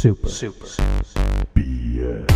Super BS.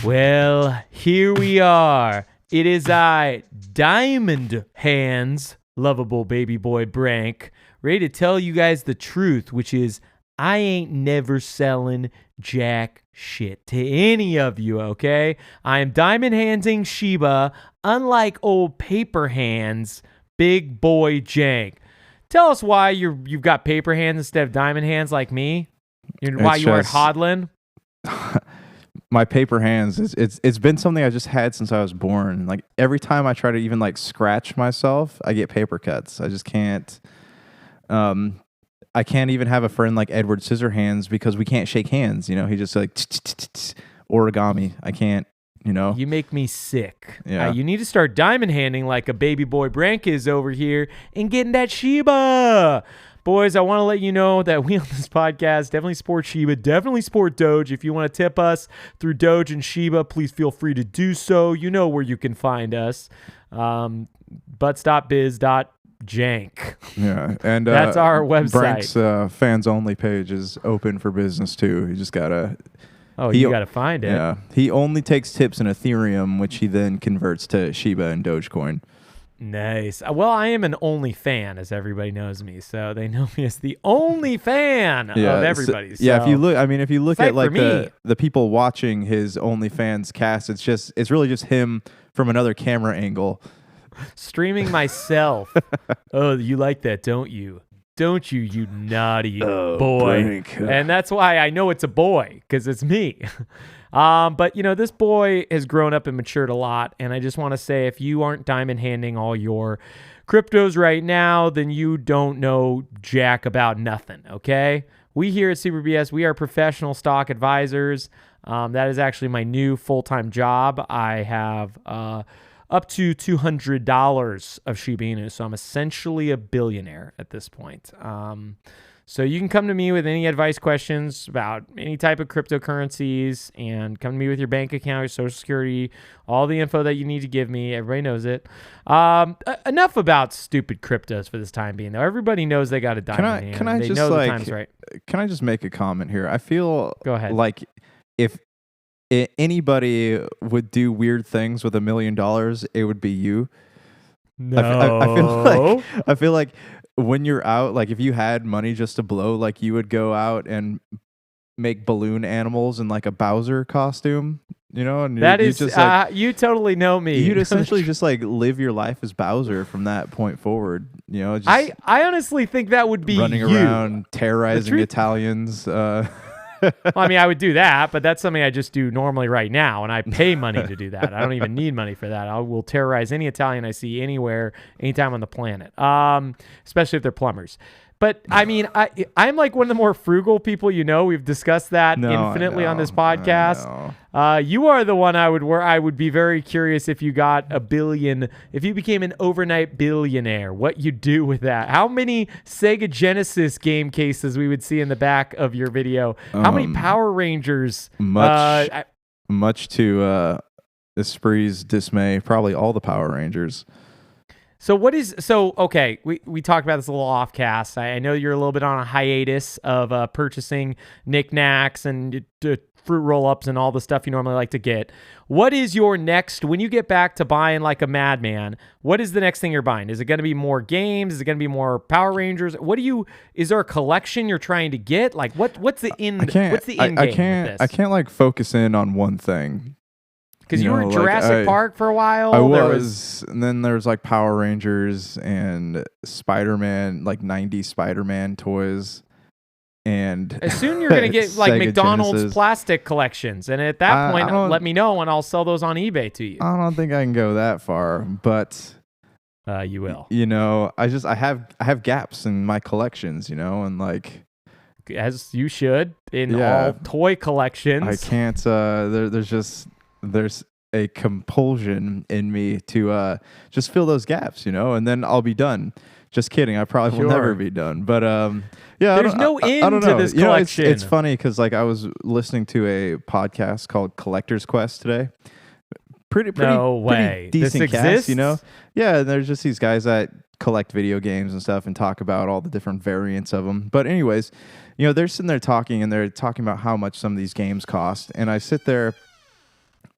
Well, here we are. It is I, Diamond Hands, lovable baby boy Brank, ready to tell you guys the truth, which is I ain't never selling jack shit to any of you, okay? I am diamond handsing Shiba, unlike old paper hands, big boy Jank. Tell us why you've got paper hands instead of diamond hands like me. Why you aren't hodling. My paper hands, it's been something I just had since I was born. Like every time I try to even like scratch myself, I get paper cuts. I just can't. I can't even have a friend like Edward Scissorhands because we can't shake hands. You know, he just like origami. I can't. You know, you make me sick. Yeah. You need to start diamond handing like a baby boy Brank is over here and getting that Shiba. Boys, I want to let you know that we on this podcast definitely support Shiba, definitely support Doge. If you want to tip us through Doge and Shiba, please feel free to do so. You know where you can find us. Butts.biz.jank. Yeah, and that's our website. Brank's fans only page is open for business too. You just gotta. Oh, you gotta find it. Yeah, he only takes tips in Ethereum, which he then converts to Shiba and Dogecoin. Nice. Well, I am an only fan, as everybody knows me, so they know me as the only fan of everybody. So, yeah, if you look at like the people watching his OnlyFans cast, it's really just him from another camera angle, streaming myself. Oh, you like that, don't you? Don't you, you naughty boy? Brank. And that's why I know it's a boy, because it's me. But, you know, this boy has grown up and matured a lot, and I just want to say if you aren't diamond handing all your cryptos right now, then you don't know jack about nothing, okay? We here at Super BS, we are professional stock advisors. That is actually my new full-time job. I have up to $200 of Shiba Inu, so I'm essentially a billionaire at this point. So you can come to me with any advice questions about any type of cryptocurrencies, and come to me with your bank account, your social security, all the info that you need to give me. Everybody knows it. Enough about stupid cryptos for this time being, though. Everybody knows they got a diamond hand. Can I they just know like? the time's right. Can I just make a comment here? I feel Go ahead. like if anybody would do weird things with $1 million, it would be you. No. I feel like when you're out, like if you had money just to blow, like you would go out and make balloon animals in like a Bowser costume, you know? And you totally know me. You'd essentially just like live your life as Bowser from that point forward, you know? Just I honestly think that would be running around terrorizing Italians. Well, I mean, I would do that, but that's something I just do normally right now, and I pay money to do that. I don't even need money for that. I will terrorize any Italian I see anywhere, anytime on the planet, especially if they're plumbers. But, I mean, I'm like one of the more frugal people you know. We've discussed that infinitely on this podcast. You are the one I would be very curious if you got $1 billion, if you became an overnight billionaire, what you do with that. How many Sega Genesis game cases we would see in the back of your video. How many Power Rangers? Much to Esprit's dismay, probably all the Power Rangers. Okay, we talked about this a little off cast. I know you're a little bit on a hiatus of purchasing knickknacks and fruit roll-ups and all the stuff you normally like to get. What is your next, when you get back to buying like a madman, what is the next thing you're buying? Is it going to be more games? Is it going to be more Power Rangers? Is there a collection you're trying to get? Like what's the end game with this? I can't like focus in on one thing. Because you were in Jurassic Park for a while. I was, and then there's like Power Rangers and Spider-Man, like 90s Spider-Man toys. And soon you're going to get like Sega McDonald's Genesis. Plastic collections. And at that point, let me know and I'll sell those on eBay to you. I don't think I can go that far, but you will. You know, I have gaps in my collections, you know, and like as you should in all toy collections. I can't there's a compulsion in me to just fill those gaps, and then I'll be done. Just kidding. I probably will never be done. But yeah, there's no end to this collection. It's funny because like I was listening to a podcast called Collector's Quest today. Pretty decent this cast, exists? Yeah, there's just these guys that collect video games and stuff and talk about all the different variants of them. But anyways, they're sitting there talking and they're talking about how much some of these games cost. And I sit there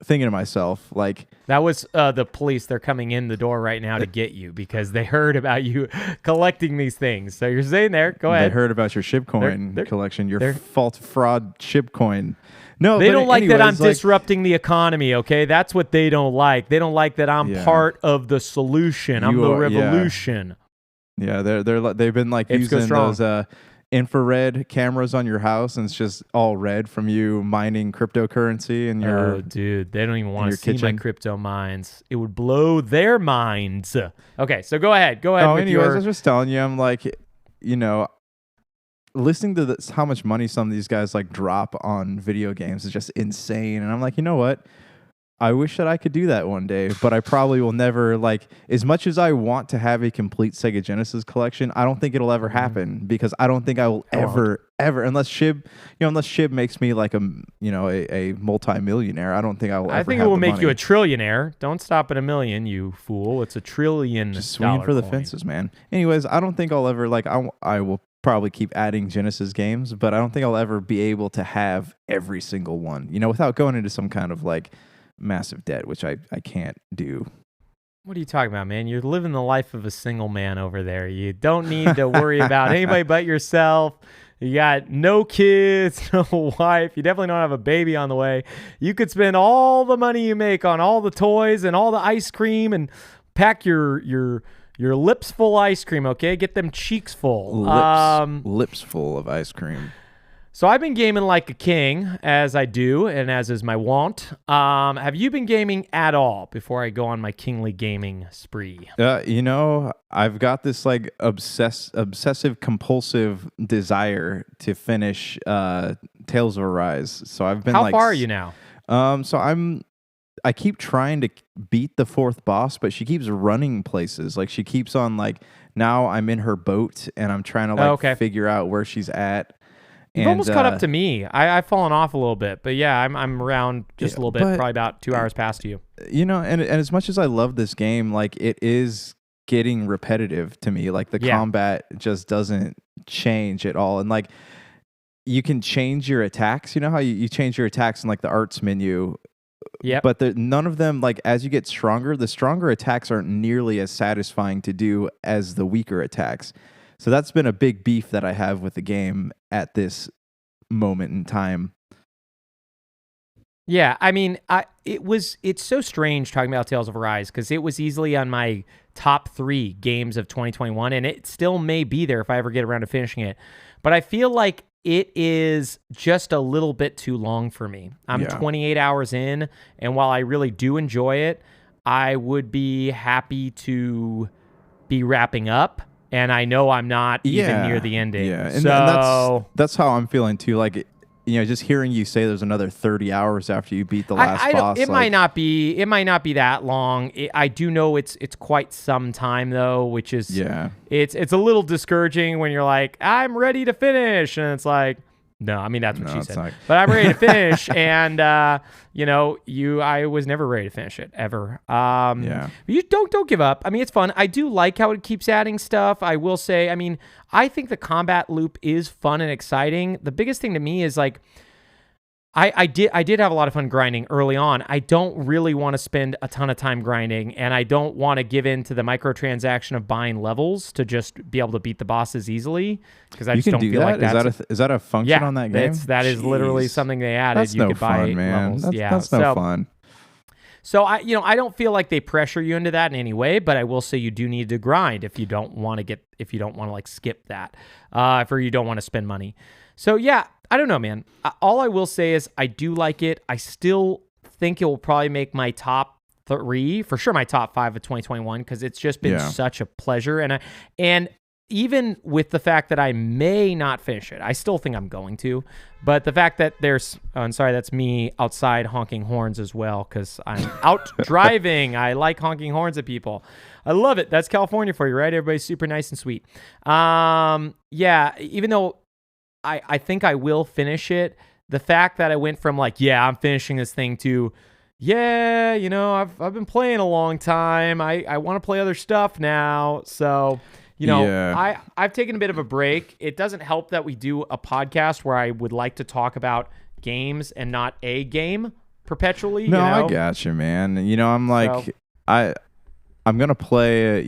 thinking to myself, like... That was the police. They're coming in the door right now to get you because they heard about you collecting these things. So you're saying there, go ahead. They heard about your shipcoin collection, your fraud shipcoin. No, they don't like that I'm like, disrupting the economy, okay? That's what they don't like. They don't like that I'm part of the solution. I'm the revolution. Yeah, they've been like using those infrared cameras on your house, and it's just all red from you mining cryptocurrency in your Oh, dude, they don't even want to see my crypto mines. It would blow their minds. Okay, so go ahead. Anyways, I was just telling you, I'm like, listening to this, how much money some of these guys like drop on video games is just insane. And I'm like, you know what? I wish that I could do that one day, but I probably will never. Like, as much as I want to have a complete Sega Genesis collection, I don't think it'll ever happen because I don't think I will ever, unless Shib makes me like a multi-millionaire. I don't think I will. I think it will make you a trillionaire. Don't stop at $1 million, you fool. It's $1 trillion. Just swinging for the fences, man. Anyways, I don't think I'll ever I will probably keep adding Genesis games, but I don't think I'll ever be able to have every single one, without going into some kind of like massive debt, which I can't do. What are you talking about, man? You're living the life of a single man over there. You don't need to worry about anybody but yourself. You got no kids, no wife. You definitely don't have a baby on the way. You could spend all the money you make on all the toys and all the ice cream and pack your lips full of ice cream, okay? Get them cheeks full. Lips full of ice cream. So I've been gaming like a king, as I do, and as is my wont. Have you been gaming at all before I go on my kingly gaming spree? I've got this like obsessive compulsive desire to finish Tales of Arise. So I've been How far are you now? I keep trying to beat the 4th boss, but she keeps running places. Like she keeps on like, now I'm in her boat and I'm trying to figure out where she's at. You've almost caught up to me. I've fallen off a little bit, but yeah, I'm around just a little bit, probably about 2 hours past you. And as much as I love this game, like it is getting repetitive to me. Like the combat just doesn't change at all. And like you can change your attacks. You know how you change your attacks in like the arts menu. Yeah. But none of them, like as you get stronger, the stronger attacks aren't nearly as satisfying to do as the weaker attacks. So that's been a big beef that I have with the game at this moment in time. Yeah, I mean, it's so strange talking about Tales of Arise because it was easily on my top 3 games of 2021, and it still may be there if I ever get around to finishing it. But I feel like it is just a little bit too long for me. I'm 28 hours in, and while I really do enjoy it, I would be happy to be wrapping up. And I know I'm not even near the ending. Yeah, and that's how I'm feeling too. Like, just hearing you say there's another 30 hours after you beat the last boss. It might not be that long. I do know it's quite some time though, which is it's a little discouraging when you're like, I'm ready to finish, and it's like, no, I mean that's what she said. Not. But I'm ready to finish, and I was never ready to finish it ever. You don't give up. I mean, it's fun. I do like how it keeps adding stuff. I will say, I mean, I think the combat loop is fun and exciting. The biggest thing to me is like, I did have a lot of fun grinding early on. I don't really want to spend a ton of time grinding, and I don't want to give in to the microtransaction of buying levels to just be able to beat the bosses easily, because I just don't feel like that. Is that a function on that game? That is literally something they added. That's no fun, man. Levels. That's no fun. So I don't feel like they pressure you into that in any way, but I will say you do need to grind if you don't want to like skip that, or you don't want to spend money. So yeah, I don't know, man. All I will say is I do like it. I still think it will probably make my top 3, for sure my top 5 of 2021, because it's just been such a pleasure. And even with the fact that I may not finish it, I still think I'm going to. But the fact that I'm sorry, that's me outside honking horns as well, because I'm out driving. I like honking horns at people. I love it. That's California for you, right? Everybody's super nice and sweet. Yeah, even though I think I will finish it, the fact that I went from like, yeah, I'm finishing this thing to, yeah, I've been playing a long time. I want to play other stuff now. So, I've taken a bit of a break. It doesn't help that we do a podcast where I would like to talk about games and not a game perpetually. No, I got you, man. I'm like, I'm going to play,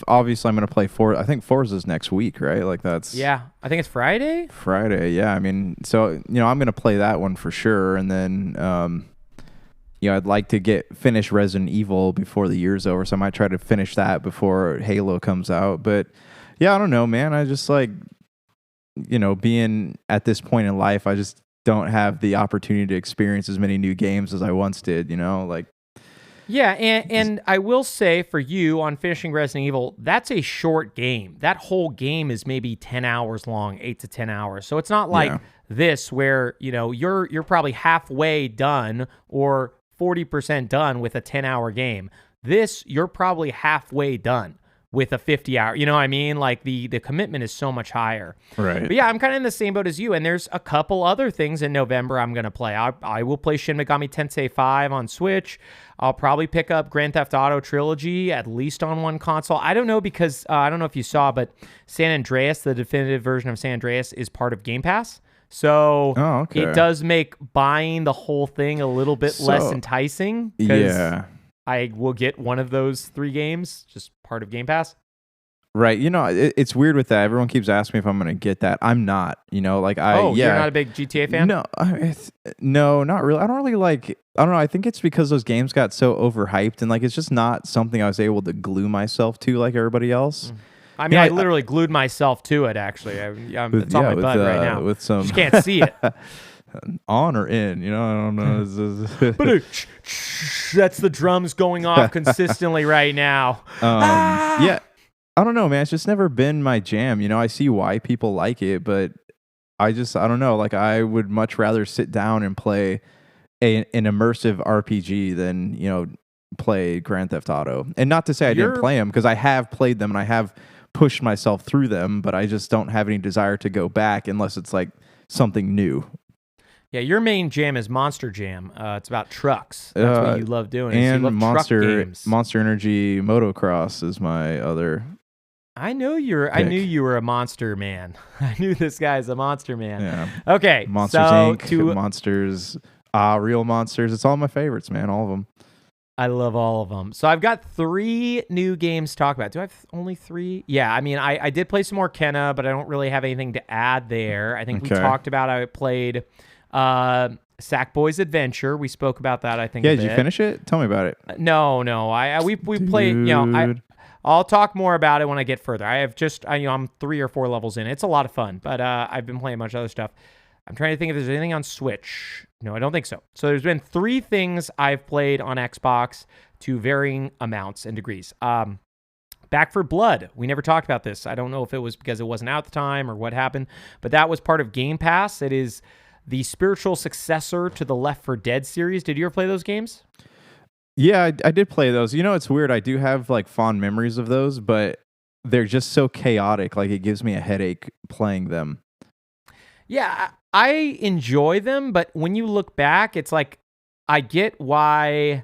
obviously I'm going to play I think Forza's next week, right? Like that's... Yeah, I think it's Friday. Friday, yeah. I mean, so, I'm going to play that one for sure. And then, I'd like to finish Resident Evil before the year's over. So I might try to finish that before Halo comes out. But yeah, I don't know, man. I just like, being at this point in life, I just don't have the opportunity to experience as many new games as I once did, like. Yeah, and I will say for you on finishing Resident Evil, that's a short game. That whole game is maybe 10 hours long, 8 to 10 hours. So it's not like this where, you're probably halfway done or 40% done with a 10-hour game. This, you're probably halfway done with a 50-hour. You know what I mean? Like the commitment is so much higher. Right. But yeah, I'm kind of in the same boat as you. And there's a couple other things in November I'm going to play. I will play Shin Megami Tensei 5 on Switch. I'll probably pick up Grand Theft Auto Trilogy at least on one console. I don't know because I don't know if you saw, but San Andreas, the definitive version of San Andreas, is part of Game Pass. So it does make buying the whole thing a little bit less enticing. Yeah. I will get one of those 3 games, just part of Game Pass. Right. It's weird with that. Everyone keeps asking me if I'm going to get that. I'm not, you're not a big GTA fan? No, not really. I don't really I don't know. I think it's because those games got so overhyped and it's just not something I was able to glue myself to like everybody else. I mean, I literally glued myself to it, actually. It's on my butt right now. With some... You just can't see it. On or in, I don't know. But that's the drums going off consistently right now. Yeah, I don't know, man. It's just never been my jam. I see why people like it, but I don't know. Like, I would much rather sit down and play an immersive RPG than, play Grand Theft Auto. And not to say I didn't play them, because I have played them and I have pushed myself through them, but I just don't have any desire to go back unless it's like something new. Yeah, your main jam is Monster Jam. It's about trucks. That's what you love doing. And you love truck games. Monster Energy Motocross is my other. I knew you were a monster man. I knew this guy's a monster man. Yeah. Okay. Monsters Inc. Monsters. Real Monsters. It's all my favorites, man. All of them. I love all of them. So I've got 3 new games to talk about. Do I have only 3? Yeah, I mean, I did play some more Kenna, but I don't really have anything to add there. I think we talked about, I played Sackboy's Adventure. We spoke about that, I think. Yeah, did you finish it? Tell me about it. No. We played, I'll talk more about it when I get further. I have I'm 3 or 4 levels in. It's a lot of fun, but I've been playing a bunch of other stuff. I'm trying to think if there's anything on Switch. No, I don't think so. So there's been 3 things I've played on Xbox to varying amounts and degrees. Back for Blood. We never talked about this. I don't know if it was because it wasn't out at the time or what happened, but that was part of Game Pass. It is the spiritual successor to the Left 4 Dead series. Did you ever play those games? Yeah, I did play those. It's weird. I do have fond memories of those, but they're just so chaotic. Like, it gives me a headache playing them. Yeah, I enjoy them, but when you look back, it's like I get why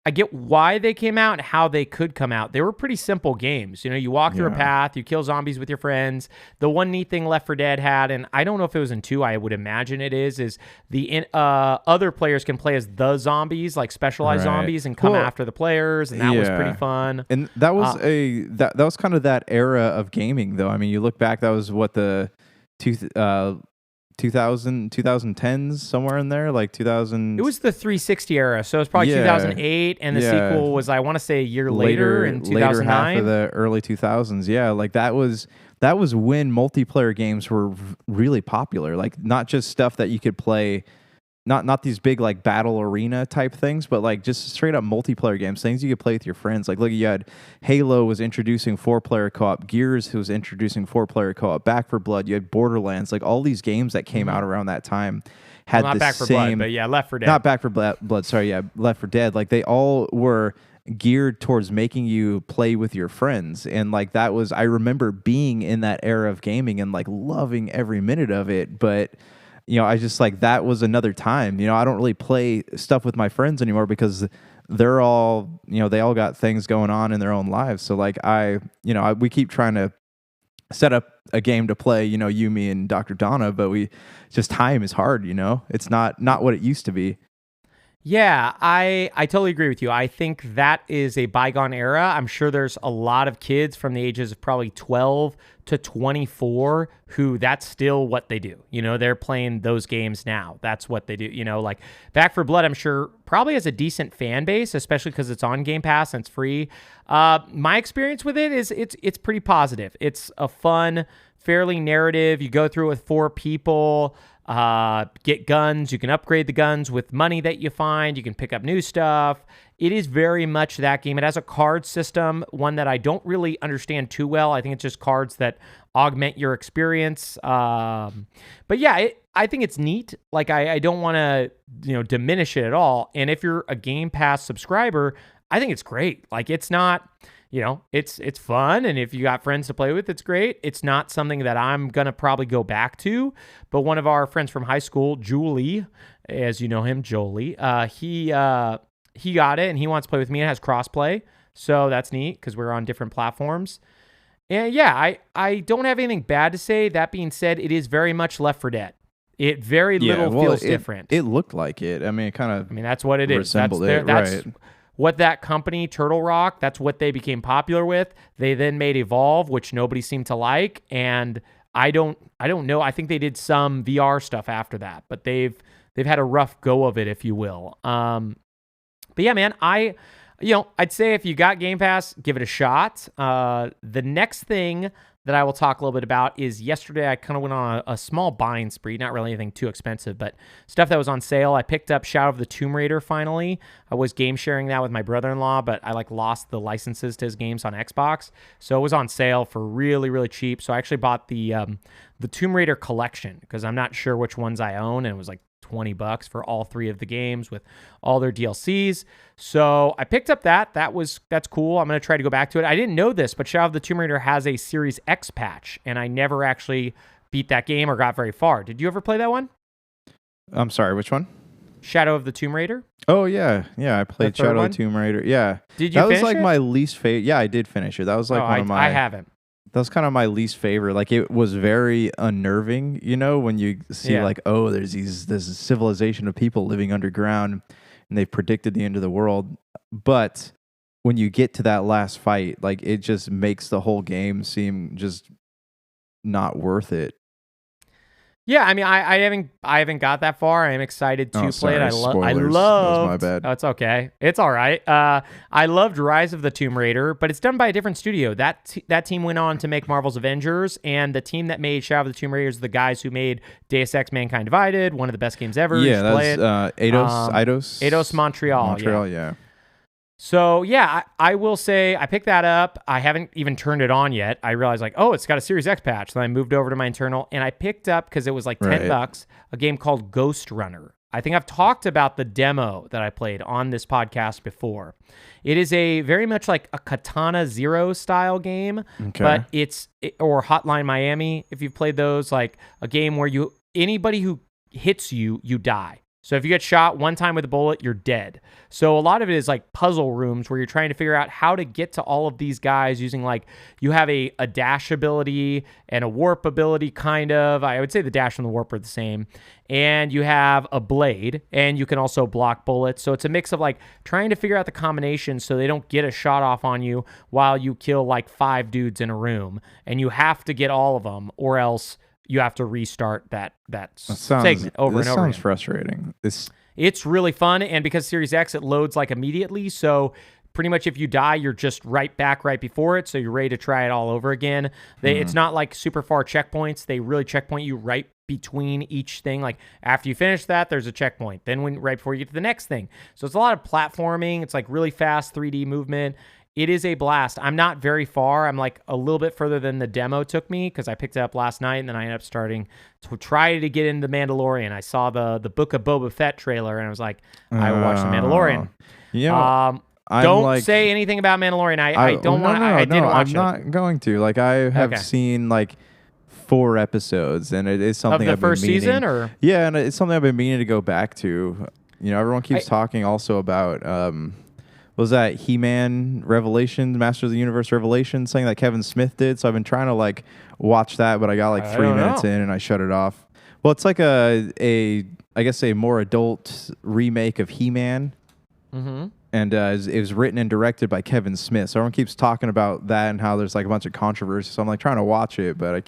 they came out and how they could come out. They were pretty simple games. You walk through a path, you kill zombies with your friends. The one neat thing Left 4 Dead had, and I don't know if it was in 2, I would imagine it is the other players can play as the zombies, like specialized zombies, and come after the players, and that was pretty fun. And that was that was kind of that era of gaming, though. I mean, you look back, that was what the 2010s, somewhere in there, like 2000. It was the 360 era, so it was probably 2008, and the sequel was, I want to say, a year later in 2009. Later half of the early 2000s. Yeah, like that was when multiplayer games were really popular. Like, not just stuff that you could play not these big like battle arena type things, but like just straight up multiplayer games, things you could play with your friends. Like look, you had Halo was introducing 4-player co-op, Gears was introducing 4-player co-op, Back for Blood, you had Borderlands, like all these games that came out around that time had not the Back for same, Blood, but yeah, Left 4 Dead. not Back for Blood, sorry, yeah, Left 4 Dead. Like they all were geared towards making you play with your friends, and like that was, I remember being in that era of gaming and like loving every minute of it. But I just like, that was another time. I don't really play stuff with my friends anymore because they're all, they all got things going on in their own lives. So like we keep trying to set up a game to play, you, me, and Dr. Donna, but time is hard, it's not what it used to be. Yeah, I totally agree with you. I think that is a bygone era. I'm sure there's a lot of kids from the ages of probably 12 to 24 who that's still what they do. They're playing those games now. That's what they do. Like Back for Blood, I'm sure probably has a decent fan base, especially because it's on Game Pass and it's free. My experience with it is it's pretty positive. It's a fun, fairly narrative. You go through it with 4 people. Get guns. You can upgrade the guns with money that you find. You can pick up new stuff. It is very much that game. It has a card system, one that I don't really understand too well. I think it's just cards that augment your experience. But yeah, I think it's neat. Like I don't want to diminish it at all. And if you're a Game Pass subscriber, I think it's great. Like it's not. It's fun, and if you got friends to play with, it's great. It's not something that I'm going to probably go back to, but one of our friends from high school, Julie, as you know him, Jolie, he got it, and he wants to play with me. It has crossplay, so that's neat because we're on different platforms. And yeah, I don't have anything bad to say. That being said, it is very much Left 4 Dead. It very little feels different. It looked like it. I mean, it kind of. I mean, that's what it is. That's right. What that company, Turtle Rock, that's what they became popular with. They then made Evolve, which nobody seemed to like, and I don't know. I think they did some VR stuff after that, but they've had a rough go of it, if you will. But yeah, man, I'd say if you got Game Pass, give it a shot. The next thing that I will talk a little bit about is yesterday I kind of went on a small buying spree, not really anything too expensive, but stuff that was on sale. I picked up Shadow of the Tomb Raider finally. I was game sharing that with my brother-in-law, but I lost the licenses to his games on Xbox. So it was on sale for really, really cheap. So I actually bought the Tomb Raider collection because I'm not sure which ones I own, and it was like $20 for all 3 of the games with all their DLCs. So I picked up that's cool. I'm going to try to go back to it. I didn't know this, but Shadow of the Tomb Raider has a Series X patch, and I never actually beat that game or got very far. Did you ever play that one? I'm sorry, which one? Shadow of the Tomb Raider? Oh, yeah. Yeah, I played Shadow of the Tomb Raider. Yeah. Did you finish it? That was my least favorite. Yeah, I did finish it. That was one of my... I haven't. That was kind of my least favorite. Like it was very unnerving, when you see there's this civilization of people living underground and they've predicted the end of the world. But when you get to that last fight, like it just makes the whole game seem just not worth it. Yeah, I mean, I haven't got that far. I am excited to play it. I love. That was my bad. Oh, it's okay. It's all right. I loved Rise of the Tomb Raider, but it's done by a different studio. That team went on to make Marvel's Avengers, and the team that made Shadow of the Tomb Raider is the guys who made Deus Ex: Mankind Divided, one of the best games ever. Yeah, that's Eidos Montreal. Montreal, yeah. So, yeah, I will say I picked that up. I haven't even turned it on yet. I realized, it's got a Series X patch. Then I moved over to my internal, and I picked up, because it was like $10, a game called Ghostrunner. I think I've talked about the demo that I played on this podcast before. It is a very much like a Katana Zero style game, but or Hotline Miami, if you've played those, like a game where anybody who hits you, you die. So if you get shot one time with a bullet, you're dead. So a lot of it is like puzzle rooms where you're trying to figure out how to get to all of these guys using you have a dash ability and a warp ability kind of. I would say the dash and the warp are the same. And you have a blade and you can also block bullets. So it's a mix of trying to figure out the combinations so they don't get a shot off on you while you kill 5 dudes in a room. And you have to get all of them or else you have to restart that segment over and over. This sounds frustrating. It's really fun, and because Series X, it loads immediately, so pretty much if you die, you're just right before it, so you're ready to try it all over again. It's not super far checkpoints. They really checkpoint you right between each thing. Like after you finish that, there's a checkpoint. Then right before you get to the next thing. So it's a lot of platforming. It's like really fast 3D movement. It is a blast. I'm not very far. I'm like a little bit further than the demo took me because I picked it up last night and then I ended up starting to try to get into The Mandalorian. I saw the Book of Boba Fett trailer and I was like, I watched The Mandalorian. Yeah. Don't say anything about Mandalorian. I don't want to. I didn't watch it. I'm not going to. Like I have seen like 4 episodes and it is something of the first season or and it's something I've been meaning to go back to. You know, everyone keeps talking also about was that He-Man Revelation, Master of the Universe Revelation, something that Kevin Smith did. So I've been trying to like watch that, but I got like 3 minutes in and I shut it off. Well, it's like I guess a more adult remake of He-Man. Mm-hmm. And it was written and directed by Kevin Smith. So everyone keeps talking about that and how there's like a bunch of controversy. So I'm like trying to watch it, but I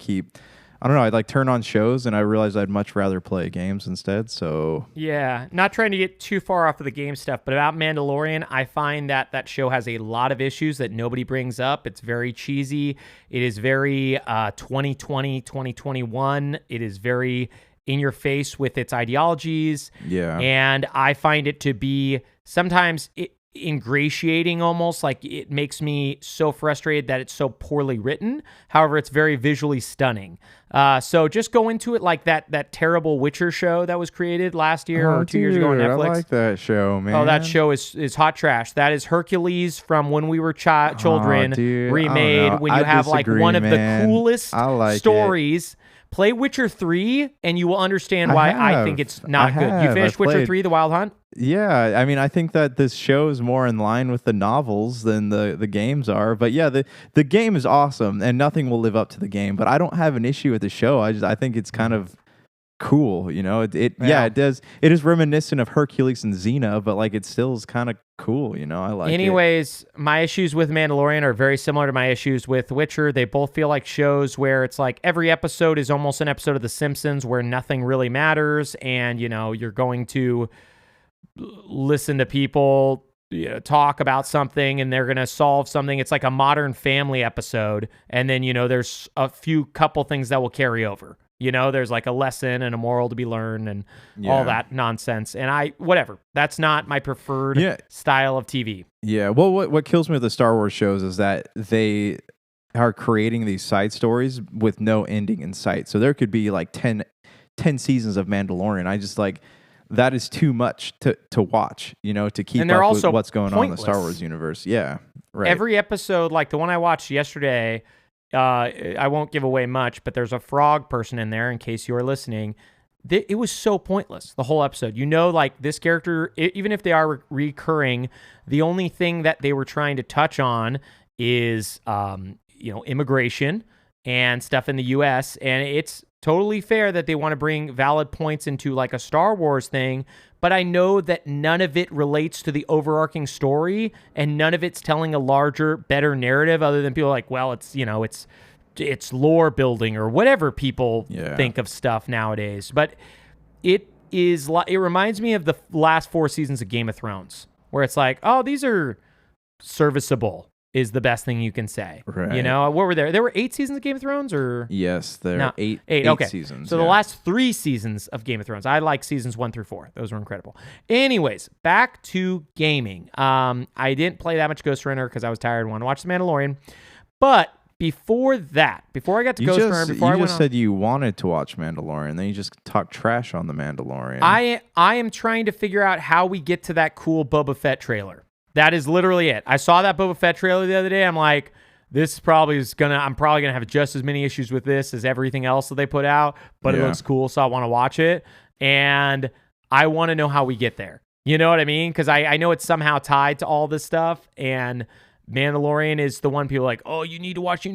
don't know. I'd like turn on shows and I realized I'd much rather play games instead. So yeah, not trying to get too far off of the game stuff, but about Mandalorian, I find that show has a lot of issues that nobody brings up. It's very cheesy. It is very 2020, 2021. It is very in your face with its ideologies. Yeah. And I find it to be sometimes ingratiating almost. Like it makes me so frustrated that it's so poorly written. However, it's very visually stunning. So just go into it like that terrible Witcher show that was created last year or 2 years ago on Netflix. I like that show, man. Oh, that show is hot trash. That is Hercules from when we were children remade. When you have like one of the coolest stories. Play Witcher 3, and you will understand why I think it's not good. You finished Witcher 3, The Wild Hunt? Yeah, I mean, I think that this show is more in line with the novels than the games are. But yeah, the game is awesome, and nothing will live up to the game. But I don't have an issue with the show. I think it's kind of cool, you know. It does. It is reminiscent of Hercules and Xena, but like it still is kind of cool, you know. I like it. Anyways, my issues with Mandalorian are very similar to my issues with Witcher. They both feel like shows where it's like every episode is almost an episode of The Simpsons where nothing really matters, and you know you're going to listen to people talk about something and they're going to solve something. It's like a Modern Family episode, and then you know there's a couple things that will carry over. You know, there's like a lesson and a moral to be learned and all that nonsense. And whatever. That's not my preferred style of TV. Yeah. Well, what kills me with the Star Wars shows is that they are creating these side stories with no ending in sight. So there could be like 10 seasons of Mandalorian. I just like, that is too much to watch, you know, to keep up with what's going on in the Star Wars universe. Yeah. Right. Every episode, like the one I watched yesterday, I won't give away much, but there's a frog person in there in case you're listening. It was so pointless, the whole episode. You know, like this character, even if they are recurring, the only thing that they were trying to touch on is, immigration and stuff in the U.S. And it's totally fair that they want to bring valid points into like a Star Wars thing, but I know that none of it relates to the overarching story and none of it's telling a larger, better narrative other than people like, well, it's lore building or whatever people think of stuff nowadays. But it reminds me of the last 4 seasons of Game of Thrones where it's like, oh, these are serviceable. Is the best thing you can say. Right. You know, what were there? There were 8 seasons of Game of Thrones, or yes, there are 8 okay. seasons. So the last 3 seasons of Game of Thrones. I like seasons 1 through 4. Those were incredible. Anyways, back to gaming. I didn't play that much Ghostrunner because I was tired and wanted to watch The Mandalorian. But before I got to Ghostrunner, you just said you wanted to watch Mandalorian, then you just talked trash on The Mandalorian. I am trying to figure out how we get to that cool Boba Fett trailer. That is literally it. I saw that Boba Fett trailer the other day. I'm like, I'm probably gonna have just as many issues with this as everything else that they put out, but it looks cool, so I want to watch it. And I want to know how we get there. You know what I mean? Because I know it's somehow tied to all this stuff, and Mandalorian is the one people are like, oh, you need to watch it.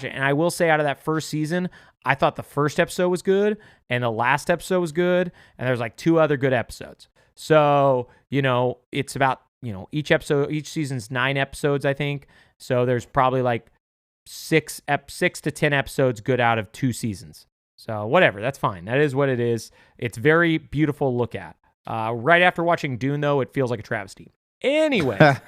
And I will say out of that first season, I thought the first episode was good, and the last episode was good, and there's like 2 other good episodes. So, you know, it's about, you know, each season's 9 episodes, I think. So there's probably like 6 to 10 episodes good out of 2 seasons. So whatever, that's fine. That is what it is. It's very beautiful to look at. Right after watching Dune, though, it feels like a travesty. Anyways,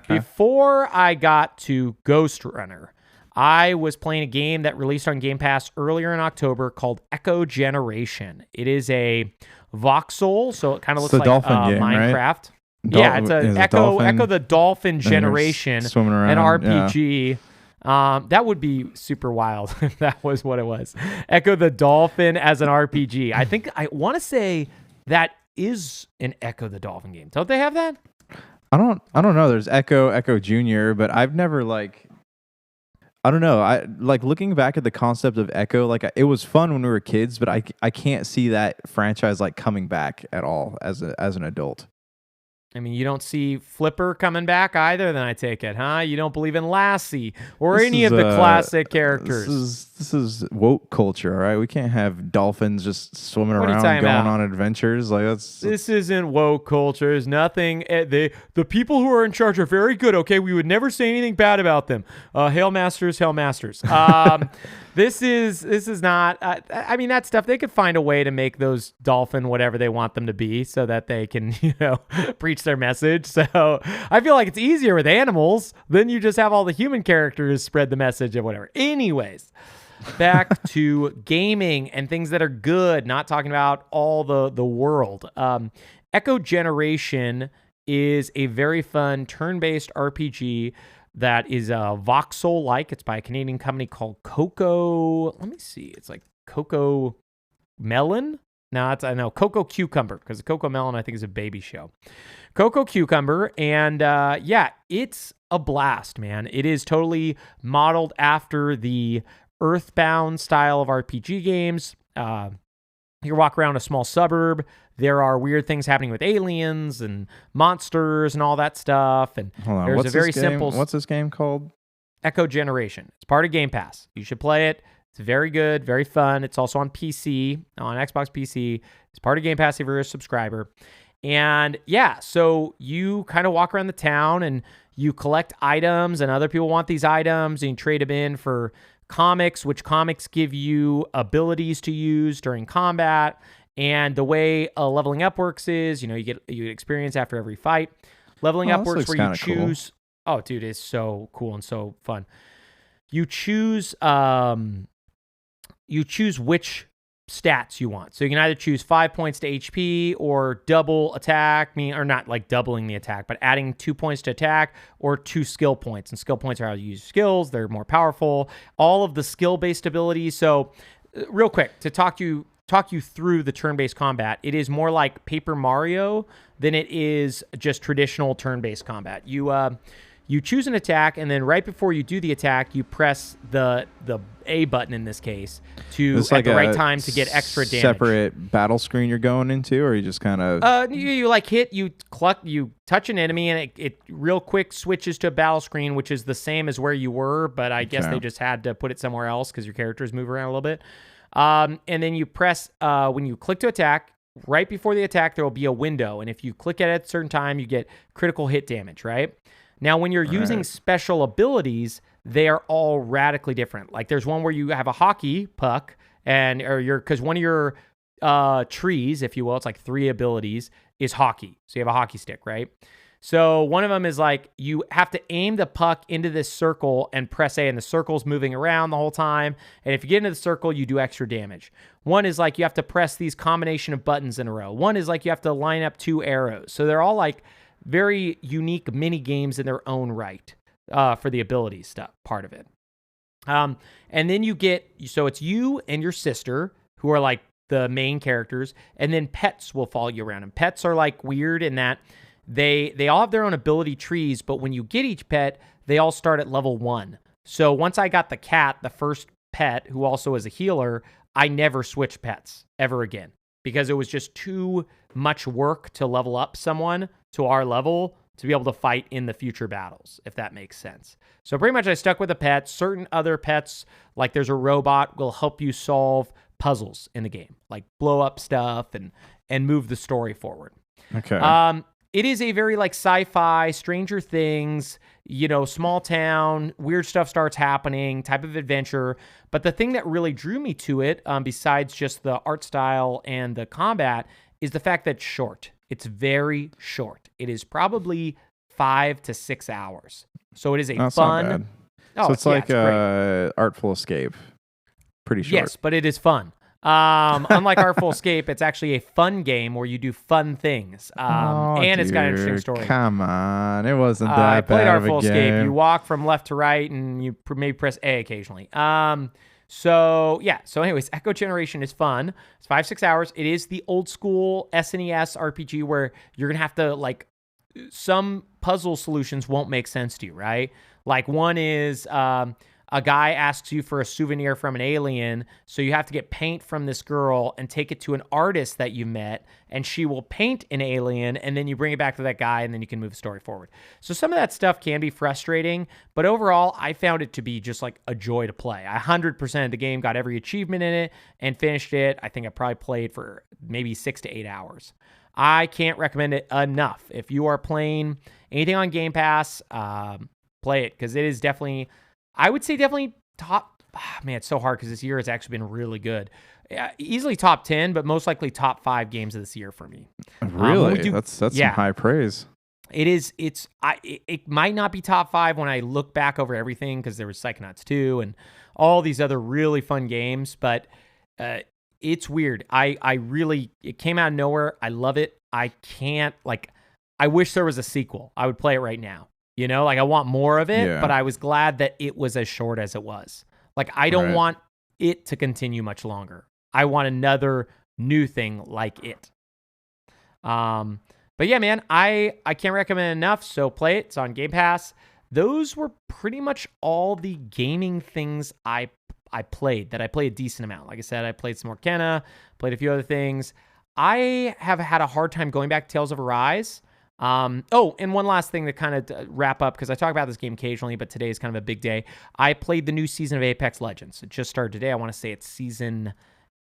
before I got to Ghostrunner, I was playing a game that released on Game Pass earlier in October called Echo Generation. It is a voxel, so it kind of looks the like dolphin game, Minecraft. right? Yeah, it's Is a it Echo dolphin? the Dolphin And you're Generation, swimming around, an RPG. That would be super wild if that was what it was. Echo the Dolphin as an RPG. I want to say that is an Echo the Dolphin game. Don't they have that? I don't know. There's Echo Junior, but I've never I don't know. I like looking back at the concept of Echo. Like it was fun when we were kids, but I can't see that franchise like coming back at all as an adult. I mean, you don't see Flipper coming back either, then I take it, huh? You don't believe in Lassie or any of the classic characters. This is woke culture, all right? We can't have dolphins just swimming around going on adventures. Like this isn't woke culture. There's nothing. The people who are in charge are very good. Okay, we would never say anything bad about them. Hail Masters, Hail Masters. This is not. I mean, that stuff. They could find a way to make those dolphin whatever they want them to be, so that they can preach their message. So I feel like it's easier with animals. Then you just have all the human characters spread the message of whatever. Anyways, back to gaming and things that are good. Not talking about all the world. Echo Generation is a very fun turn-based RPG that is voxel-like. It's by a Canadian company called Coco. Let me see. It's like Coco Melon. No, I know Coco Cucumber, because Coco Melon I think is a baby show. Coco Cucumber, and it's a blast, man. It is totally modeled after the Earthbound style of RPG games. You walk around a small suburb. There are weird things happening with aliens and monsters and all that stuff. And there's a very simple. What's this game called? Echo Generation. It's part of Game Pass. You should play it. It's very good, very fun. It's also on PC, on Xbox PC. It's part of Game Pass if you're a subscriber. And yeah, so you kind of walk around the town and you collect items, and other people want these items, and you trade them in for comics, which comics give you abilities to use during combat. And the way leveling up works is, you get experience after every fight. Leveling up works where you choose. Cool. Oh, dude, it's so cool and so fun. You choose which stats you want. So you can either choose 5 points to HP or double attack, or not like doubling the attack, but adding 2 points to attack or 2 skill points. And skill points are how you use skills. They're more powerful. All of the skill-based abilities. So real quick, to talk you through the turn-based combat, it is more like Paper Mario than it is just traditional turn-based combat. You choose an attack, and then right before you do the attack, you press the A button in this case at the right time to get extra damage. Separate battle screen you're going into, or you just kind of you touch an enemy, and it real quick switches to a battle screen, which is the same as where you were, but I guess they just had to put it somewhere else because your characters move around a little bit. And then you press when you click to attack. Right before the attack, there will be a window, and if you click at a certain time, you get critical hit damage. Right. Now, when you're using special abilities, they are all radically different. Like there's one where you have a hockey puck, because one of your trees, if you will, it's like 3 abilities, is hockey. So you have a hockey stick, right? So one of them is like you have to aim the puck into this circle and press A, and the circle's moving around the whole time. And if you get into the circle, you do extra damage. One is like you have to press these combination of buttons in a row. One is like you have to line up 2 arrows. So they're all like very unique mini games in their own right for the ability stuff part of it. And then it's you and your sister who are like the main characters, and then pets will follow you around. And pets are like weird in that they all have their own ability trees, but when you get each pet, they all start at level 1. So once I got the cat, the first pet, who also is a healer, I never switched pets ever again, because it was just too much work to level up someone to our level to be able to fight in the future battles, if that makes sense. So pretty much I stuck with a pet. Certain other pets, like there's a robot, will help you solve puzzles in the game, like blow up stuff and move the story forward. Okay. It is a very like sci-fi, Stranger Things, small town, weird stuff starts happening type of adventure. But the thing that really drew me to it, besides just the art style and the combat, is the fact that it's short. It's very short. It is probably 5 to 6 hours. So it is a fun. So it's like it's great. Artful Escape. Pretty short. Yes, but it is fun. Unlike Artful Escape, it's actually a fun game where you do fun things. And it's got an interesting story. Come on. It wasn't that I played bad of a Artful Escape. game. You walk from left to right, and you maybe press A occasionally. So anyways, Echo Generation is fun. It's 5-6 hours. It is the old school SNES RPG where you're gonna have to like some puzzle solutions won't make sense to you, right? Like one is a guy asks you for a souvenir from an alien, so you have to get paint from this girl and take it to an artist that you met, and she will paint an alien, and then you bring it back to that guy, and then you can move the story forward. So some of that stuff can be frustrating, but overall, I found it to be just like a joy to play. I 100% of the game, got every achievement in it, and finished it. I think I probably played for maybe 6 to 8 hours. I can't recommend it enough. If you are playing anything on Game Pass, play it, because it is definitely... I would say definitely top... man, it's so hard because this year has actually been really good. Easily top 10, but most likely top 5 games of this year for me. Really? That's some high praise. It is. It might not be top 5 when I look back over everything because there was Psychonauts 2 and all these other really fun games, but it's weird. It came out of nowhere. I love it. I wish there was a sequel. I would play it right now. You know, like I want more of it, but I was glad that it was as short as it was. Like I don't want it to continue much longer. I want another new thing like it. But yeah, man, I can't recommend enough. So play it. It's on Game Pass. Those were pretty much all the gaming things I played that I played a decent amount. Like I said, I played some more Kenna, played a few other things. I have had a hard time going back to Tales of Arise. And one last thing to kind of wrap up, because I talk about this game occasionally, but today is kind of a big day. I played the new season of Apex Legends. It just started today. I want to say it's season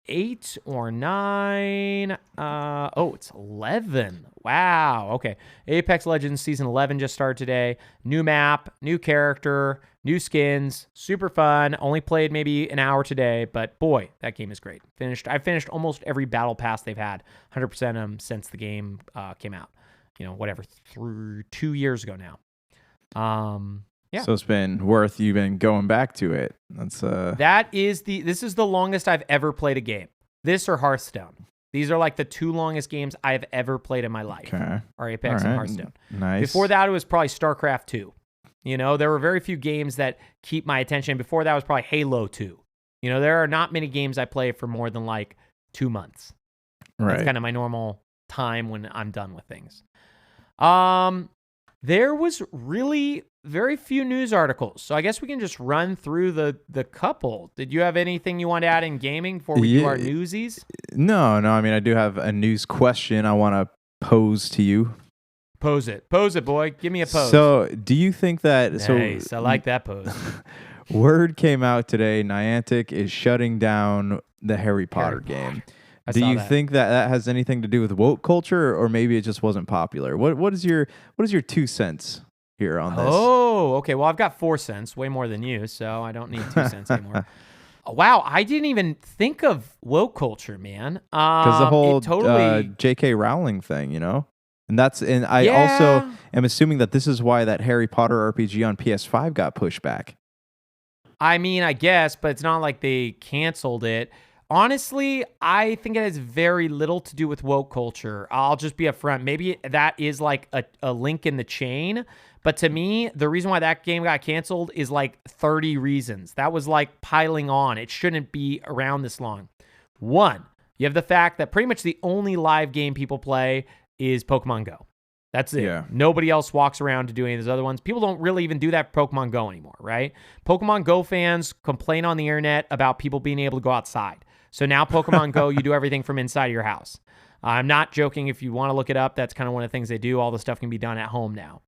8 or 9. It's 11. Wow. Okay. Apex Legends season 11 just started today. New map, new character, new skins, super fun. Only played maybe an hour today, but boy, that game is great. I finished almost every battle pass they've had, 100% of them since the game came out. Through 2 years ago now. Yeah. So it's been worth you been going back to it. This is the longest I've ever played a game. This or Hearthstone. These are like the 2 longest games I've ever played in my life. Okay. Are Apex and Hearthstone. Nice. Before that, it was probably StarCraft 2. There were very few games that keep my attention. Before that was probably Halo 2. There are not many games I play for more than like 2 months. Right. That's kind of my normal time when I'm done with things. There was really very few news articles, so I guess we can just run through the couple. Did you have anything you want to add in gaming before we do our newsies? No. I mean, I do have a news question I want to pose to you. Pose it, boy. Give me a pose. So, do you think that? Nice. I like that pose. Word came out today. Niantic is shutting down the Harry Potter game. Do you think that has anything to do with woke culture, or maybe it just wasn't popular? What is your 2 cents here on this? Oh, okay. Well, I've got 4 cents, way more than you, so I don't need 2 cents anymore. Wow, I didn't even think of woke culture, man. Because the whole J.K. Rowling thing, and I also am assuming that this is why that Harry Potter RPG on PS5 got pushed back. I mean, I guess, but it's not like they canceled it. Honestly, I think it has very little to do with woke culture. I'll just be upfront. Maybe that is like a link in the chain. But to me, the reason why that game got canceled is like 30 reasons. That was like piling on. It shouldn't be around this long. 1, you have the fact that pretty much the only live game people play is Pokemon Go. That's it. Yeah. Nobody else walks around to do any of those other ones. People don't really even do that for Pokemon Go anymore, right? Pokemon Go fans complain on the internet about people being able to go outside. So now Pokemon Go, you do everything from inside of your house. I'm not joking. If you want to look it up, that's kind of one of the things they do. All the stuff can be done at home now.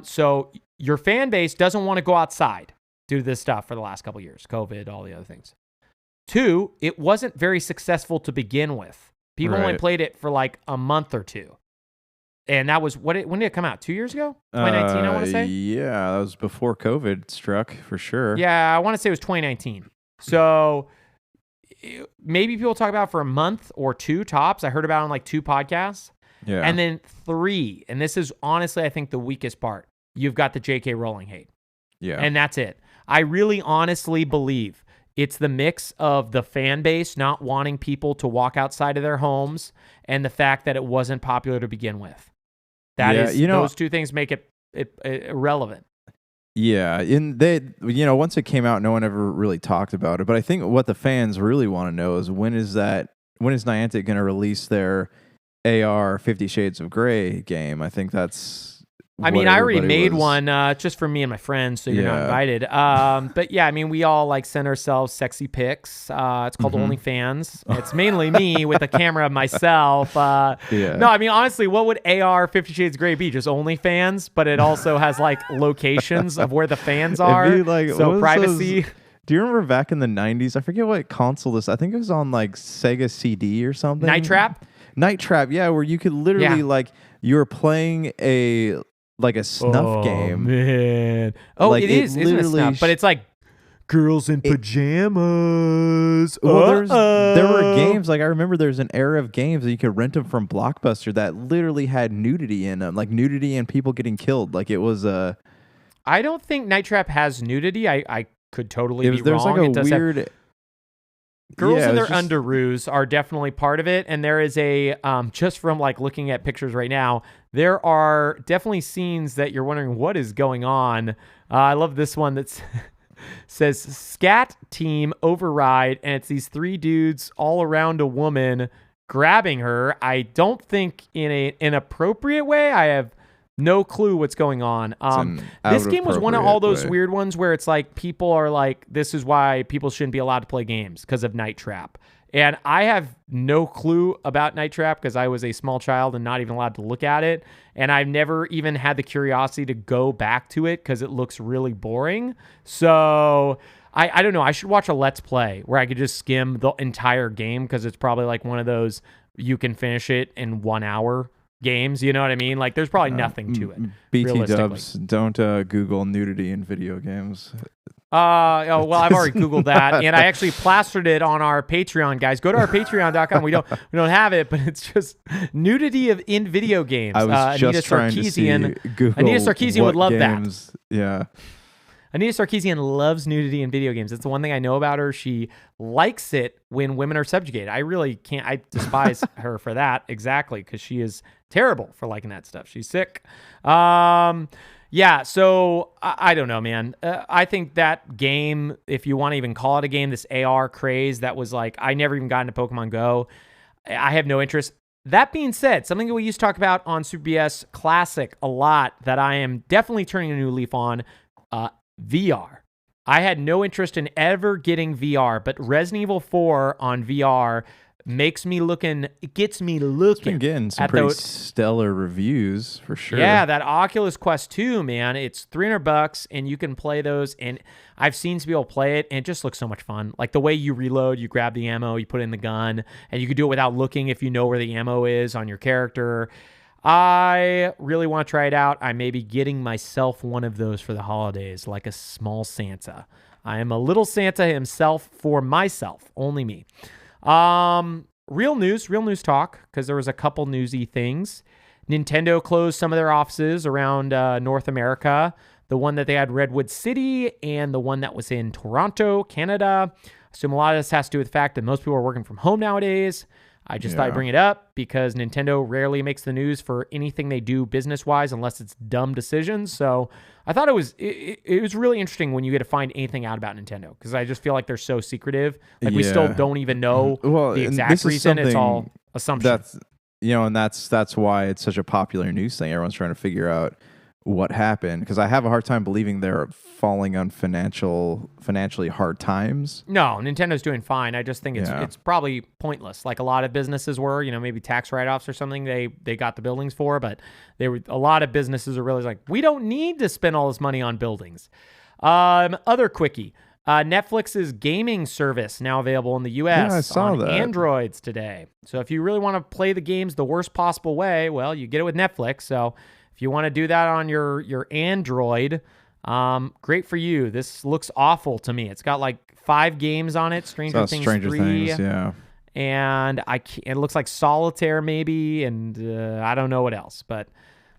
So your fan base doesn't want to go outside due to this stuff for the last couple of years, COVID, all the other things. 2, it wasn't very successful to begin with. People only played it for like a month or 2. And that was, when did it come out? 2 years ago? 2019, I want to say? Yeah, that was before COVID struck, for sure. Yeah, I want to say it was 2019. So maybe people talk about it for a month or 2 tops. I heard about it on like 2 podcasts. Yeah. And then 3, and this is honestly, I think, the weakest part. You've got the J.K. Rowling hate. Yeah. And that's it. I really honestly believe it's the mix of the fan base not wanting people to walk outside of their homes and the fact that it wasn't popular to begin with. Those two things make it irrelevant. Yeah, once it came out, no one ever really talked about it. But I think what the fans really want to know is when is Niantic going to release their AR 50 Shades of Grey game? I think that's. I mean, I already made one just for me and my friends, so you're not invited. But yeah, I mean, we all like send ourselves sexy pics. It's called OnlyFans. It's mainly me with a camera of myself. No, I mean, honestly, what would AR 50 Shades Grey be? Just OnlyFans, but it also has like locations of where the fans are. It'd be like, so privacy. Do you remember back in the 90s? I forget what console this. I think it was on like Sega CD or something. Night Trap, yeah, where you could literally like you were playing a snuff game. Man. Oh, like, it is, isn't it snuff? But it's like girls in pajamas. Well, there were games, like I remember there's an era of games that you could rent them from Blockbuster that literally had nudity in them, like nudity and people getting killed. Like it was I don't think Night Trap has nudity. I could totally be there's wrong. Like a weird... Girls in their underoos are definitely part of it, and there is a just from like looking at pictures right now, there are definitely scenes that you're wondering what is going on. I love this one that says "Scat Team Override," and it's these three dudes all around a woman grabbing her. I don't think in an inappropriate way. I have no clue what's going on. This game was one of all those weird ones where it's like people are like, this is why people shouldn't be allowed to play games because of Night Trap. And I have no clue about Night Trap because I was a small child and not even allowed to look at it. And I've never even had the curiosity to go back to it because it looks really boring. So I don't know. I should watch a Let's Play where I could just skim the entire game because it's probably like one of those you can finish it in 1 hour games, you know what I mean? Like there's probably nothing to it. BT dubs, don't Google nudity in video games. Well, I've already Googled that, and I actually plastered it on our Patreon, guys. Go to our Patreon.com. We don't have it, but it's just nudity in video games. I was just trying to see Google Anita Sarkeesian would love games, that. Yeah. Anita Sarkeesian loves nudity in video games. It's the one thing I know about her. She likes it when women are subjugated. I really can't. I despise her for that exactly because she is terrible for liking that stuff. She's sick. Yeah, so I don't know, man. I think that game, if you want to even call it a game, this AR craze that was like, I never even got into Pokemon Go. I have no interest. That being said, something that we used to talk about on Super BS Classic a lot that I am definitely turning a new leaf on, VR. I had no interest in ever getting VR, but Resident Evil 4 on VR gets me looking. It's been getting some pretty stellar reviews for sure. Yeah, that Oculus Quest 2, man, it's $300 and you can play those. And I've seen some people play it and it just looks so much fun. Like the way you reload, you grab the ammo, you put it in the gun, and you can do it without looking if you know where the ammo is on your character. I really want to try it out. I may be getting myself one of those for the holidays, like a small Santa. I am a little Santa himself for myself, only me. Real news talk, because there was a couple newsy things. Nintendo closed some of their offices around North America. The one that they had in Redwood City and the one that was in Toronto, Canada. I assume a lot of this has to do with the fact that most people are working from home nowadays. I just thought I'd bring it up because Nintendo rarely makes the news for anything they do business-wise unless it's dumb decisions. So I thought it was really interesting when you get to find anything out about Nintendo because I just feel like they're so secretive. Like we still don't even know the exact reason. It's all assumption. That's why it's such a popular news thing. Everyone's trying to figure out what happened because I have a hard time believing they're falling on financially hard times. No, Nintendo's doing fine. I just think it's probably pointless. Like a lot of businesses were, maybe tax write-offs or something they got the buildings for, but a lot of businesses are really like, we don't need to spend all this money on buildings. Other quickie. Netflix's gaming service now available in the U.S. I saw on that. Androids today. So if you really want to play the games the worst possible way, well, you get it with Netflix. So if you want to do that on your Android, great for you. This looks awful to me. It's got like 5 games on it. Stranger Things 3. Yeah. And it looks like Solitaire maybe, and I don't know what else. But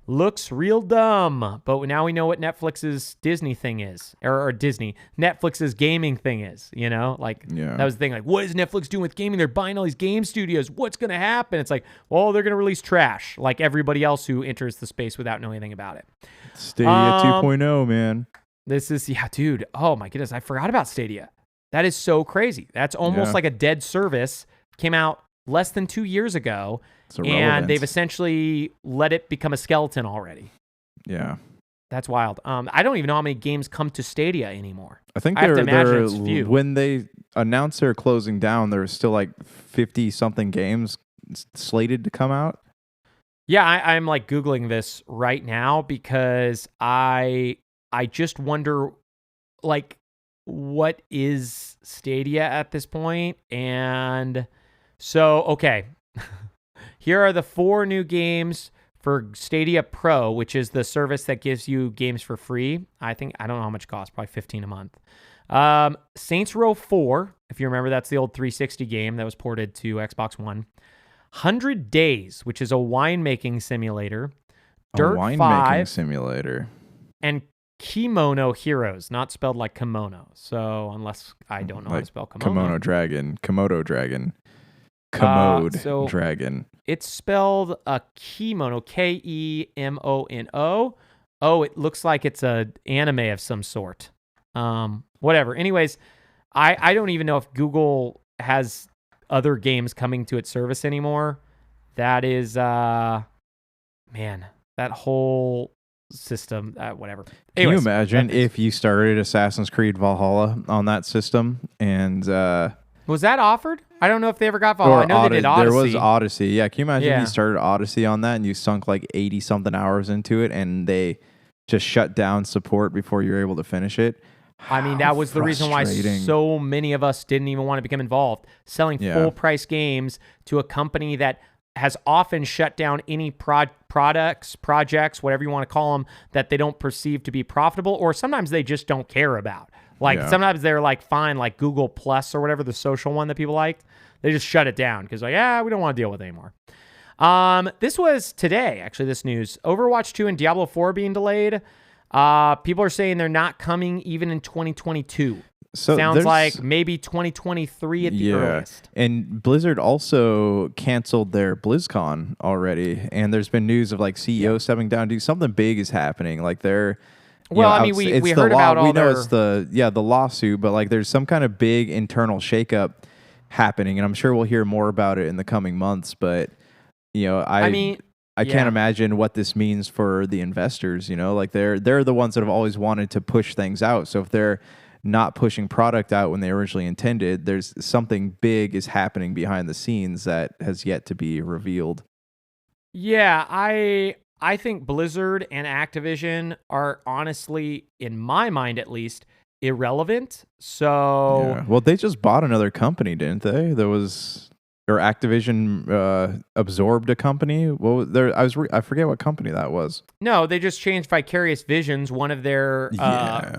looks real dumb. But now we know what Netflix's Disney thing is, or Netflix's gaming thing is. That was the thing. Like, what is Netflix doing with gaming? They're buying all these game studios. What's going to happen? It's like, well, they're going to release trash like everybody else who enters the space without knowing anything about it. Stadia 2.0, man. This is, dude. Oh my goodness. I forgot about Stadia. That is so crazy. That's almost like a dead service. Came out less than 2 years ago. And they've essentially let it become a skeleton already. Yeah. That's wild. I don't even know how many games come to Stadia anymore. I think few. When they announced they're closing down, there was still like 50-something games slated to come out. Yeah, I'm like Googling this right now because I just wonder, like, what is Stadia at this point? And so, okay. Here are the 4 new games for Stadia Pro, which is the service that gives you games for free. I don't know how much it costs, probably $15 a month. Saints Row 4, if you remember, that's the old 360 game that was ported to Xbox One. 100 Days, which is a winemaking simulator. Dirt 5 simulator. And Kimono Heroes, not spelled like kimono. So unless I don't know how to spell kimono. Komodo dragon. Commode dragon. It's spelled kimono, Kemono. Oh, it looks like it's a anime of some sort. Whatever. Anyways, I don't even know if Google has other games coming to its service anymore. That is, man, that whole system, whatever. Anyways, can you imagine if you started Assassin's Creed Valhalla on that system and... was that offered? I don't know if they ever got Valhalla. I know they did Odyssey. There was Odyssey. Yeah, can you imagine if you started Odyssey on that and you sunk like 80-something hours into it and they just shut down support before you were able to finish it? I mean, that was the reason why so many of us didn't even want to become involved. Selling full-price games to a company that has often shut down any products, projects, whatever you want to call them, that they don't perceive to be profitable, or sometimes they just don't care about. Sometimes they're like, fine, like Google Plus or whatever, the social one that people liked. They just shut it down because we don't want to deal with it anymore. This was today, actually, this news. Overwatch 2 and Diablo 4 being delayed. People are saying they're not coming even in 2022. So sounds like maybe 2023 at the earliest. And Blizzard also canceled their BlizzCon already. And there's been news of like CEOs stepping down. Dude, something big is happening. Like they're... Well, I mean, we heard about all their... We know it's the lawsuit, but like there's some kind of big internal shakeup happening. And I'm sure we'll hear more about it in the coming months. But, I can't imagine what this means for the investors, like they're the ones that have always wanted to push things out. So if they're not pushing product out when they originally intended, there's something big is happening behind the scenes that has yet to be revealed. Yeah, I think Blizzard and Activision are honestly, in my mind at least, irrelevant. So, well, they just bought another company, didn't they? Activision absorbed a company. Well, I forget what company that was. No, they just changed Vicarious Visions, one of their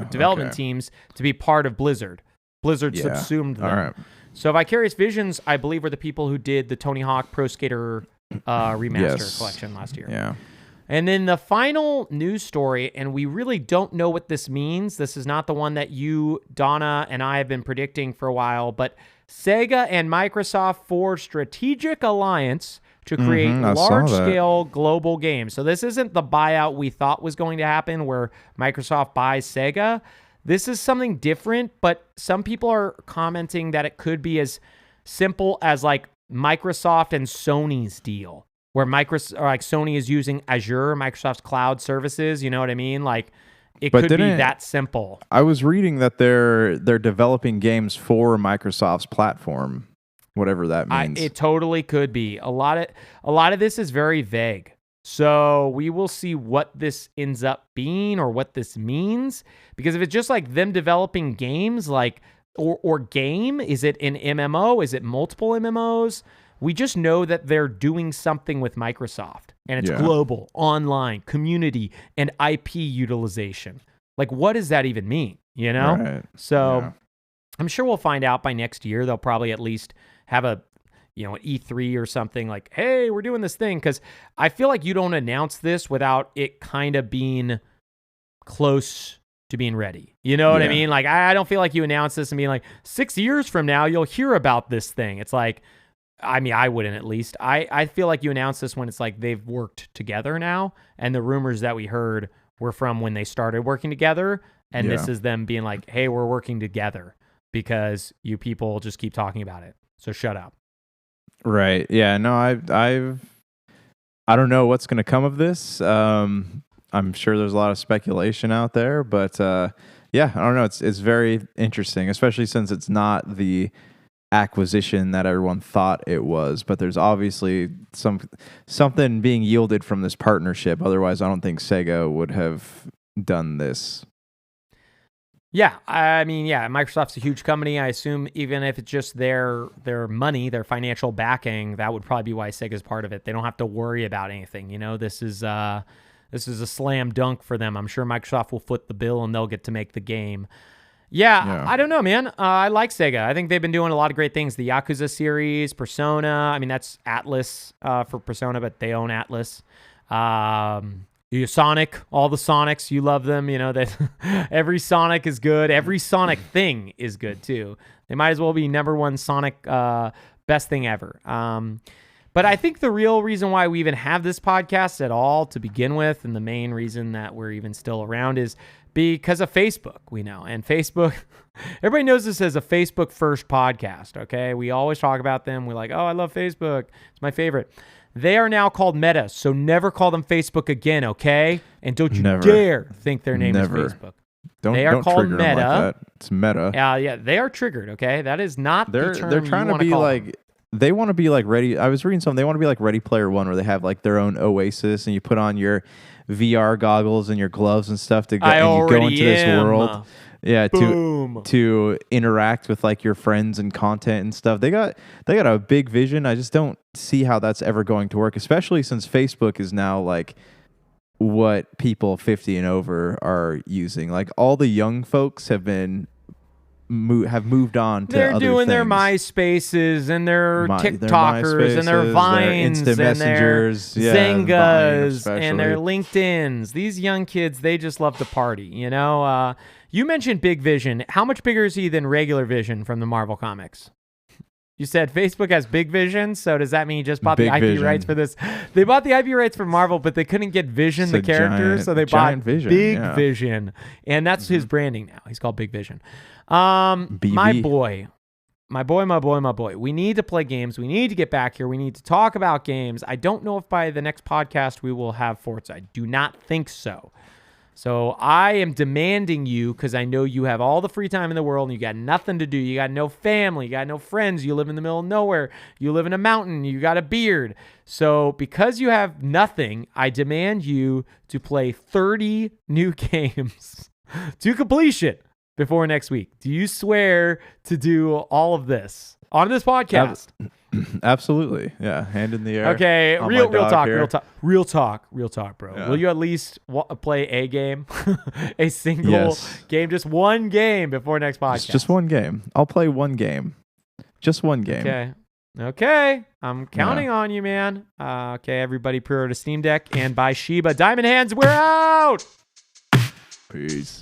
development teams, to be part of Blizzard. Blizzard subsumed them. All right. So Vicarious Visions, I believe, were the people who did the Tony Hawk Pro Skater remaster collection last year. Yeah. And then the final news story, and we really don't know what this means. This is not the one that you, Donna, and I have been predicting for a while, but Sega and Microsoft forged strategic alliance to create large-scale global games. So this isn't the buyout we thought was going to happen where Microsoft buys Sega. This is something different, but some people are commenting that it could be as simple as like Microsoft and Sony's deal, where Sony is using Azure, Microsoft's cloud services. You know what I mean? Like, it could be that simple. I was reading that they're developing games for Microsoft's platform, whatever that means. It totally could be. A lot of this is very vague. So we will see what this ends up being or what this means. Because if it's just like them developing games, like or game, is it an MMO? Is it multiple MMOs? We just know that they're doing something with Microsoft, and it's global, online, community, and IP utilization. Like, what does that even mean? Right. So I'm sure we'll find out by next year. They'll probably at least have E3 or something like, hey, we're doing this thing. Because I feel like you don't announce this without it kind of being close to being ready. You know what I mean? Like, I don't feel like you announce this and being like, 6 years from now, you'll hear about this thing. It's like, I mean, I wouldn't at least. I feel like you announce this when it's like they've worked together now. And the rumors that we heard were from when they started working together. And this is them being like, hey, we're working together because you people just keep talking about it. So shut up. Right. Yeah. No, I don't know what's going to come of this. I'm sure there's a lot of speculation out there, but yeah, I don't know. It's very interesting, especially since it's not the acquisition that everyone thought it was, but there's obviously something being yielded from this partnership. Otherwise, I don't think Sega would have done this. Yeah, I mean, Microsoft's a huge company. I assume even if it's just their money, their financial backing, that would probably be why Sega's part of it. They don't have to worry about anything. This is a slam dunk for them. I'm sure Microsoft will foot the bill and they'll get to make the game. Yeah, I don't know, man. I like Sega. I think they've been doing a lot of great things. The Yakuza series, Persona. I mean, that's Atlas for Persona, but they own Atlas. Sonic, all the Sonics, you love them. That every Sonic is good. Every Sonic thing is good too. They might as well be number one Sonic best thing ever. But I think the real reason why we even have this podcast at all to begin with, and the main reason that we're even still around, is because of Facebook, we know. And Facebook, everybody knows this as a Facebook first podcast, okay? We always talk about them. We're like, oh, I love Facebook. It's my favorite. They are now called Meta, so never call them Facebook again, okay? And don't you dare think their name is Facebook. They are called Meta. Like that. It's Meta. Yeah, they are triggered, okay? That is not the term they're trying to be like them. They want to be like Ready. I was reading something. They want to be like Ready Player One, where they have like their own oasis, and you put on your VR goggles and your gloves and stuff to go, and you go into this world. Yeah, to interact with like your friends and content and stuff. They got a big vision. I just don't see how that's ever going to work, especially since Facebook is now like what people 50 and over are using. Like all the young folks have moved on to they're other doing things. Their MySpaces and their TikTokers and their Vines their Instant and their Messengers, Zyngas and their LinkedIns. These young kids, they just love to party, You mentioned Big Vision. How much bigger is he than regular Vision from the Marvel comics? You said Facebook has Big Vision, so does that mean he just bought the IP rights for this? They bought the IP rights for Marvel, but they couldn't get Vision, the character, so they bought Vision, Big Vision. And that's his branding now. He's called Big Vision. My boy. We need to play games. We need to get back here. We need to talk about games. I don't know if by the next podcast we will have Forza. I do not think so. So I am demanding you, because I know you have all the free time in the world and you got nothing to do. You got no family. You got no friends. You live in the middle of nowhere. You live in a mountain. You got a beard. So because you have nothing, I demand you to play 30 new games to completion before next week. Do you swear to do all of this on this podcast? Absolutely. Yeah. Hand in the air. Okay. Real talk, bro. Yeah. Will you at least play a game, a single game, just one game before next podcast? Just one game. I'll play one game. Just one game. Okay. I'm counting on you, man. Okay. Everybody pre-order Steam Deck and buy Shiba. Diamond Hands, we're out. Peace.